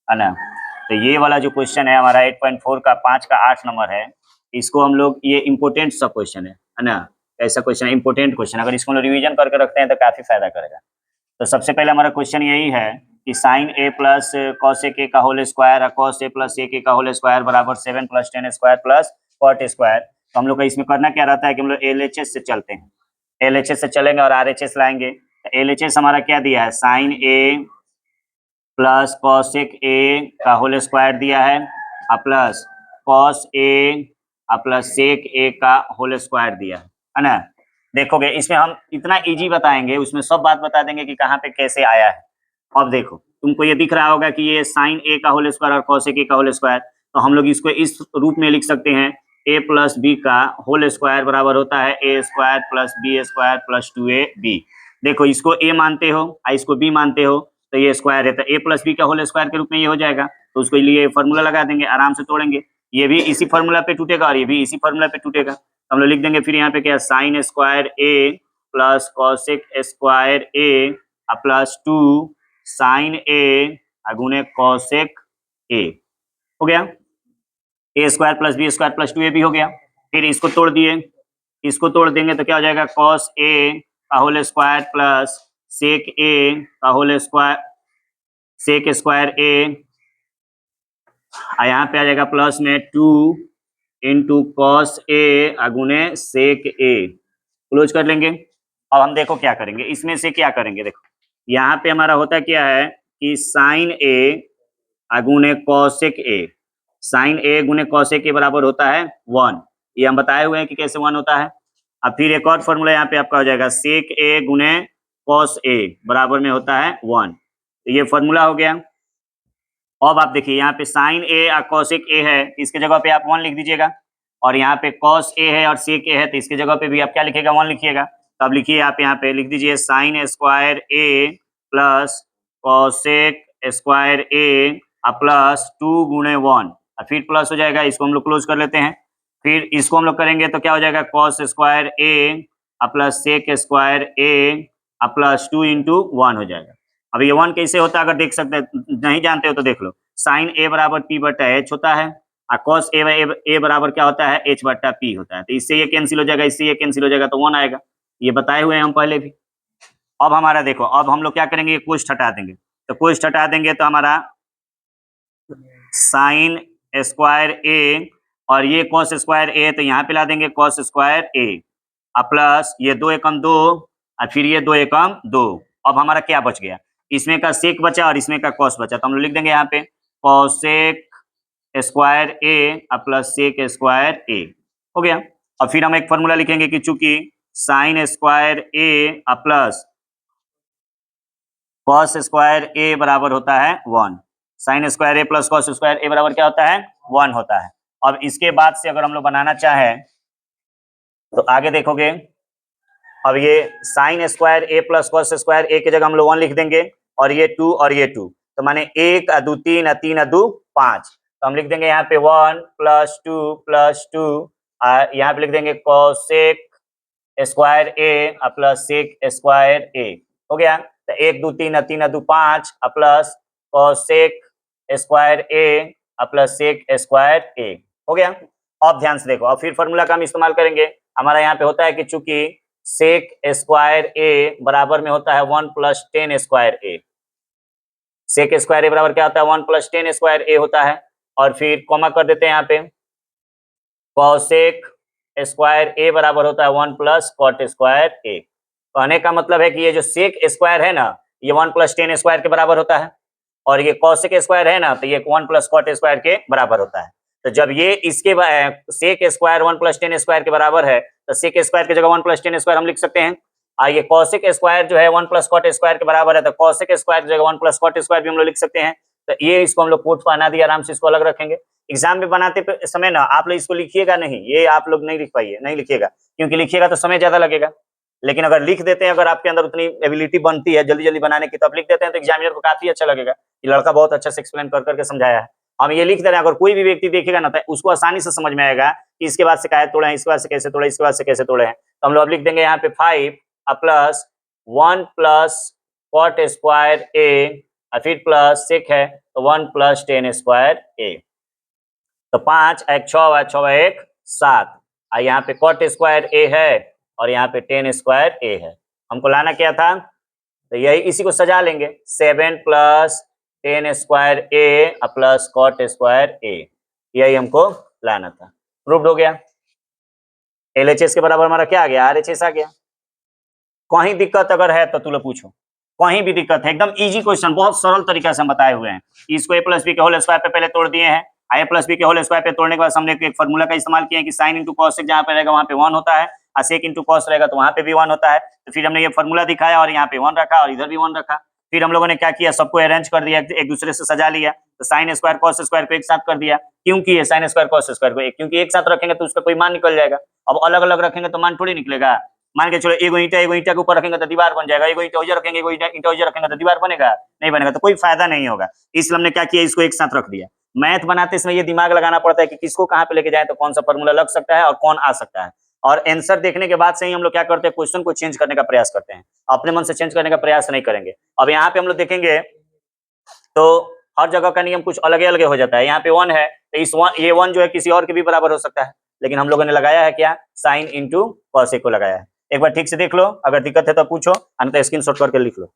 है ना। तो ये वाला जो क्वेश्चन है हमारा 8.4 का 5 का 8 नंबर है, इसको हम लोग ये इम्पोर्टेंट सा क्वेश्चन है ना। ऐसा क्वेश्चन इम्पोर्टेंट क्वेश्चन, अगर इसको हम लोग रिविजन करके रखते हैं तो काफी फायदा करेगा। तो सबसे पहले हमारा क्वेश्चन यही है कि sine A plus cos A के का होल स्क्वायर और कॉस ए प्लस ए के का होल स्क्वायर बराबर 7 plus 10 square plus cot square. तो हम लोग का इसमें करना क्या रहता है कि हम लोग एलएचएस से चलते हैं, एलएचएस से चलेंगे और आरएचएस लाएंगे। तो एलएचएस हमारा क्या दिया है, sine A plus cosec A का होल स्क्वायर दिया है और प्लस कॉस ए और प्लस सेक ए का होल स्क्वायर दिया है ना। देखोगे इसमें हम इतना इजी बताएंगे, उसमें सब बात बता देंगे कि कहाँ पे कैसे आया है। अब देखो तुमको ये दिख रहा होगा कि ये साइन ए का होल स्क्वायर और कॉसेक ए का होल स्क्वायर, तो हम लोग इसको इस रूप में लिख सकते हैं, ए प्लस बी का होल स्क्वायर बराबर होता है A square plus B square plus 2ab। देखो इसको ए मानते हो और इसको बी मानते हो, तो ये स्क्वायर है तो ए प्लस बी का होल स्क्वायर के रूप में ये हो जाएगा। तो उसके लिए फॉर्मूला लगा देंगे, आराम से तोड़ेंगे, ये भी इसी फॉर्मूला पे टूटेगा और ये भी इसी फॉर्मूला पे टूटेगा। तो हम लोग लिख देंगे फिर यहाँ पे क्या, sine square A plus cosec square A plus 2 sine A गुने कॉसेक ए, हो गया। A square plus B square plus 2ab हो गया। फिर इसको तोड़ दिए, इसको तोड़ देंगे तो क्या हो जाएगा, कॉस ए का होल स्क्वायर प्लस सेक ए का होल स्क्वायर, सेक स्क्वायर ए, यहाँ पे आ जाएगा प्लस में 2 इंटू कॉस ए गुने सेक ए, क्लोज कर लेंगे। अब हम देखो क्या करेंगे, इसमें से क्या करेंगे, देखो यहाँ पे हमारा होता क्या है कि साइन ए गुने कॉसेक ए, साइन ए गुने कॉसेक ए बराबर होता है 1, ये हम बताए हुए हैं कि कैसे 1 होता है। अब फिर एक और फॉर्मूला यहाँ पे आपका हो जाएगा, सेक ए गुने कॉस ए बराबर में होता है 1, तो ये फॉर्मूला हो गया। अब आप देखिए यहाँ पे साइन ए और कॉसेक ए है, इसके जगह पे आप 1 लिख दीजिएगा, और यहाँ पे कॉस ए है और सेक ए है, तो इसके जगह पे भी आप क्या लिखिएगा, 1 लिखिएगा। तो अब लिखिए आप यहाँ पे लिख दीजिए sign square A plus cosec square A plus 2 गुणे 1, और फिर प्लस हो जाएगा, इसको हम लोग क्लोज कर लेते हैं। फिर इसको हम लोग करेंगे तो क्या हो जाएगा, cos square A plus sec square A plus 2 into 1 हो जाएगा। अब ये 1 कैसे होता है, अगर देख सकते नहीं जानते हो तो देख लो, साइन ए बराबर पी बटा एच होता है और कॉस ए बराबर क्या होता है, एच बटा पी होता है। तो इससे ये कैंसिल हो जाएगा, इससे ये कैंसिल हो जाएगा, तो 1 आएगा, ये बताए हुए हैं हम पहले भी। अब हमारा देखो, अब हम लोग क्या करेंगे, ये कोष्ठ हटा देंगे, तो कोष्ठ हटा देंगे तो हमारा साइन स्क्वायर ए और ये कॉस स्क्वायर ए, तो यहाँ पे ला देंगे कॉस स्क्वायर ए प्लस ये 2 एकम 2 और फिर ये 2 एकम 2। अब हमारा क्या बच गया, इसमें का सेक बचा और इसमें का कॉस बचा, तो हम लोग लिख देंगे यहाँ पे cosec square A plus sec square ए, हो गया। और फिर हम एक फॉर्मूला लिखेंगे कि चूंकि sign square A plus cos square ए बराबर होता है 1, sign square A plus cos square ए बराबर क्या होता है, 1 होता है। अब इसके बाद से अगर हम लोग बनाना चाहें तो आगे देखोगे, अब ये sign square A plus cos square ए की जगह हम लोग 1 लिख देंगे, और ये 2 और ये 2, तो माने 1 2 3 3 2 5, तो हम लिख देंगे यहाँ पे 1 प्लस 2 प्लस 2, यहाँ पे लिख देंगे cosec square A plus sec square ए, हो गया। तो 1 2 3 3 2 5 plus cosec square A plus sec square ए, हो गया। अब ध्यान से देखो, अब फिर फॉर्मूला का हम इस्तेमाल करेंगे। हमारा यहाँ पे होता है कि चूंकि सेक स्क्वायर ए बराबर में होता है 1 प्लस 10 स्क्वायर ए, सेक स्क्वायर ए बराबर क्या होता है, 1 प्लस 10 स्क्वायर ए होता है, और फिर कॉमा कर देते हैं यहाँ पे, कॉसेक स्क्वायर ए बराबर होता है 1 प्लस कॉट स्क्वायर ए। कहने का मतलब है कि ये जो सेक स्क्वायर है ना, ये 1 प्लस 10 स्क्वायर के बराबर होता है, और ये कॉसेक स्क्वायर है ना, तो ये 1 प्लस कॉट स्क्वायर के बराबर होता है। तो जब ये इसके सेक स्क्वायर 1 प्लस 10 स्क्वायर के बराबर है, तो सेक स्क्वायर की जगह 1 प्लस 10 स्क्वायर हम लिख सकते हैं, और ये कॉसेक स्क्वायर जो है 1 प्लस कॉट स्क्वायर के बराबर है, तो कॉसेक स्क्वायर की जगह 1 प्लस कॉट स्क्वायर भी हम लोग लिख सकते हैं। तो ये इसको हम लोग कोट बना दिया, आराम से इसको अलग रखेंगे। एग्जाम में बनाते समय ना आप लोग इसको लिखिएगा नहीं, ये आप लोग नहीं लिख पाइए, नहीं लिखिएगा, क्योंकि लिखिएगा तो समय ज्यादा लगेगा। लेकिन अगर लिख देते हैं, अगर आपके अंदर उतनी एबिलिटी बनती है जल्दी जल्दी बनाने की, तो आप लिख देते हैं, तो एग्जामिनर को काफी अच्छा लगेगा कि लड़का बहुत अच्छा से एक्सप्लेन कर करके समझाया है। हम ये लिख दे रहे हैं, अगर कोई भी व्यक्ति देखेगा ना, तो उसको आसानी से समझ में आएगा कि इसके बाद से काहे तोड़े हैं, इसके बाद से कैसे तोड़े, इसके बाद से कैसे तोड़े हैं। तो हम लोग अब लिख देंगे यहाँ पे 5 प्लस 1 प्लस कॉट स्क्वायर ए, फिर प्लस सेक है, तो 1 प्लस टेन स्क्वायर ए। तो 5 एक 6 है, 6 एक 7। यहाँ पे कॉट स्क्वायर ए है और यहाँ पे टेन स्क्वायर ए है। हमको लाना क्या था, तो यही इसी को सजा लेंगे, 7 plus ten square A plus cot square ए, यही हमको लाना था। प्रूव्ड हो गया। LHS के बराबर हमारा क्या आ गया, RHS आ गया। कहीं दिक्कत अगर है तो तू लोग पूछो, कहीं भी दिक्कत है, एकदम इजी क्वेश्चन, बहुत सरल तरीका से हम बताए हुए हैं। इसको a प्लस बी के होल स्क्वायर पे पहले तोड़ दिए हैं, a प्लस बी के होल स्क्वायर पे तोड़ने के बाद हमने एक फॉर्मूला का इस्तेमाल किया है कि साइन इंटू कॉस जहाँ पे रहेगा वहाँ पे 1 होता है, और सेक इंटू कॉस रहेगा तो वहाँ पे भी 1 होता है। तो फिर हमने ये फॉर्मूला दिखाया और यहाँ पे 1 रखा और इधर भी 1 रखा। फिर हम लोगों ने क्या किया, सबको अरेंज कर दिया, एक दूसरे से सजा लिया। तो साइन स्क्वायर कॉस स्क्वायर को एक साथ कर दिया। क्यों किए साइन स्क्वायर कॉस स्क्वायर को, क्योंकि एक साथ रखेंगे तो उसका कोई मान निकल जाएगा। अब अलग अलग रखेंगे तो मान थोड़ी निकलेगा। मान के चलो एगो ईंटा के ऊपर रखेंगे तो दीवार बन जाएगा, एगो ईंटा उधर रखेंगे, एगो ईंटा उधर रखेंगे तो दीवार बनेगा, नहीं बनेगा, तो कोई फायदा नहीं होगा। इसलिए हमने क्या किया, इसको एक साथ रख दिया। मैथ बनाते समय ये दिमाग लगाना पड़ता है कि किसको कहाँ पे लेके जाए तो कौन सा फॉर्मूला लग सकता है और कौन आ सकता है। और आंसर देखने के बाद से ही हम लोग क्या करते हैं, क्वेश्चन को चेंज करने का प्रयास करते हैं, अपने मन से चेंज करने का प्रयास नहीं करेंगे। अब यहाँ पे हम लोग देखेंगे तो हर जगह का नियम कुछ अलग अलग हो जाता है। यहाँ पे 1 है तो ये 1 जो है किसी और के भी बराबर हो सकता है, लेकिन हम लोगों ने लगाया है क्या, साइन इंटू कॉस को लगाया है। एक बार ठीक से देख लो, अगर दिक्कत है तो पूछो, अन्यथा स्क्रीनशॉट करके लिख लो।